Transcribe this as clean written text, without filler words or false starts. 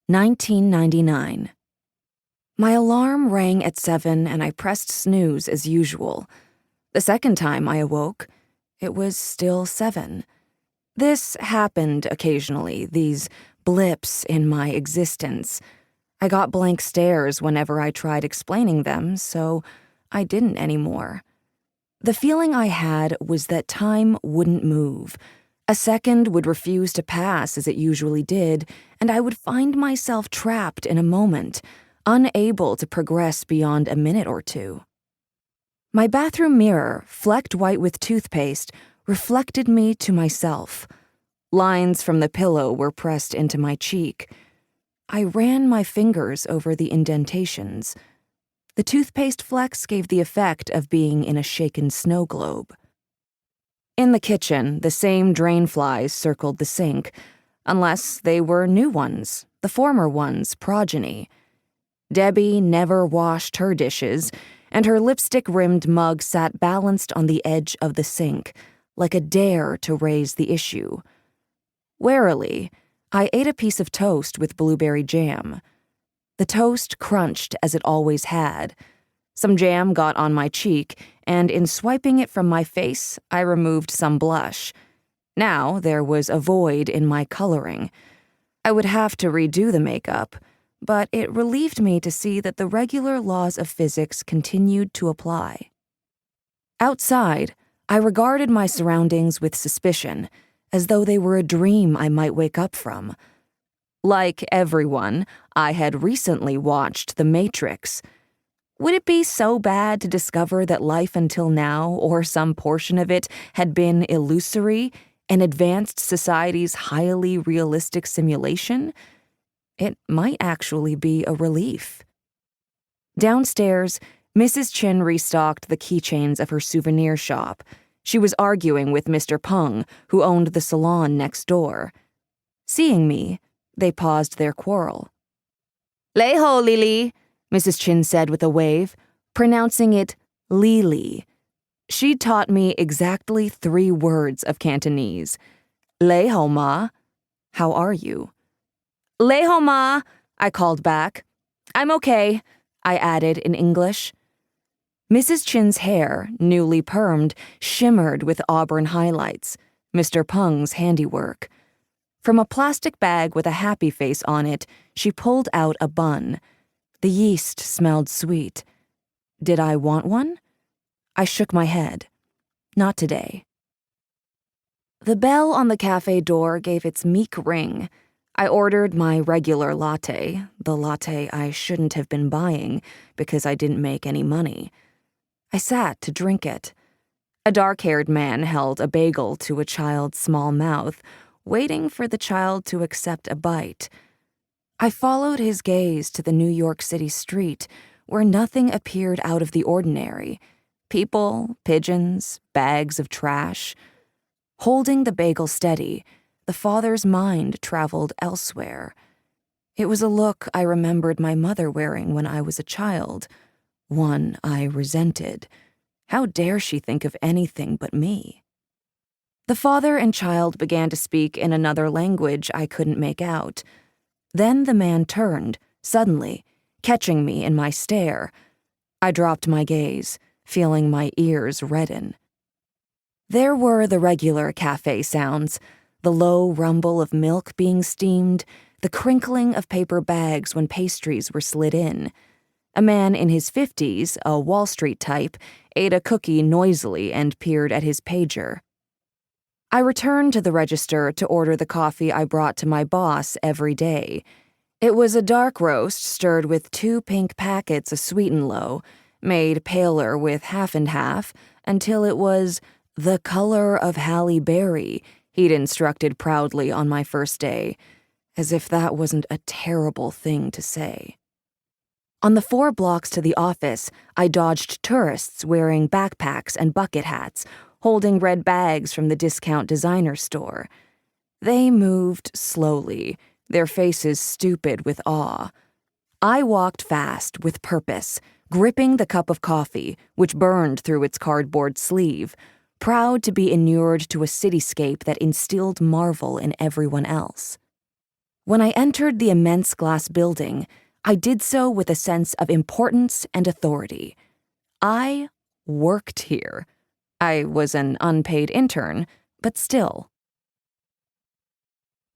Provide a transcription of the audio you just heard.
1999. My alarm rang at 7 and I pressed snooze as usual. The second time I awoke, it was still 7. This happened occasionally, these blips in my existence. I got blank stares whenever I tried explaining them, so I didn't anymore. The feeling I had was that time wouldn't move. A second would refuse to pass as it usually did, and I would find myself trapped in a moment, unable to progress beyond a minute or two. My bathroom mirror, flecked white with toothpaste, reflected me to myself. Lines from the pillow were pressed into my cheek. I ran my fingers over the indentations. The toothpaste flecks gave the effect of being in a shaken snow globe. In the kitchen, the same drain flies circled the sink, unless they were new ones, the former one's progeny. Debbie never washed her dishes, and her lipstick-rimmed mug sat balanced on the edge of the sink, like a dare to raise the issue. Warily, I ate a piece of toast with blueberry jam. The toast crunched as it always had. Some jam got on my cheek, and in swiping it from my face, I removed some blush. Now there was a void in my coloring. I would have to redo the makeup, but it relieved me to see that the regular laws of physics continued to apply. Outside, I regarded my surroundings with suspicion, as though they were a dream I might wake up from. Like everyone, I had recently watched The Matrix. Would it be so bad to discover that life until now, or some portion of it, had been illusory, an advanced society's highly realistic simulation? It might actually be a relief. Downstairs, Mrs. Chin restocked the keychains of her souvenir shop. She was arguing with Mr. Peng, who owned the salon next door. Seeing me, they paused their quarrel. "Lei ho, Lili," Mrs. Chin said with a wave, pronouncing it Lili. She'd taught me exactly 3 words of Cantonese. "Lei ho ma," how are you? "Lei ho ma," I called back. "I'm okay," I added in English. Mrs. Chin's hair, newly permed, shimmered with auburn highlights, Mr. Peng's handiwork. From a plastic bag with a happy face on it, she pulled out a bun. The yeast smelled sweet. Did I want one? I shook my head. Not today. The bell on the cafe door gave its meek ring. I ordered my regular latte, the latte I shouldn't have been buying because I didn't make any money. I sat to drink it. A dark-haired man held a bagel to a child's small mouth, waiting for the child to accept a bite. I followed his gaze to the New York City street, where nothing appeared out of the ordinary. People, pigeons, bags of trash. Holding the bagel steady, the father's mind traveled elsewhere. It was a look I remembered my mother wearing when I was a child, one I resented. How dare she think of anything but me? The father and child began to speak in another language I couldn't make out. Then the man turned, suddenly, catching me in my stare. I dropped my gaze, feeling my ears redden. There were the regular cafe sounds, the low rumble of milk being steamed, the crinkling of paper bags when pastries were slid in. A man in his 50s, a Wall Street type, ate a cookie noisily and peered at his pager. I returned to the register to order the coffee I brought to my boss every day. It was a dark roast stirred with 2 pink packets of Sweet and Low, made paler with half and half, until it was the color of Halle Berry, he'd instructed proudly on my first day, as if that wasn't a terrible thing to say. On the 4 blocks to the office, I dodged tourists wearing backpacks and bucket hats, holding red bags from the discount designer store. They moved slowly, their faces stupid with awe. I walked fast, with purpose, gripping the cup of coffee, which burned through its cardboard sleeve, proud to be inured to a cityscape that instilled marvel in everyone else. When I entered the immense glass building, I did so with a sense of importance and authority. I worked here. I was an unpaid intern, but still.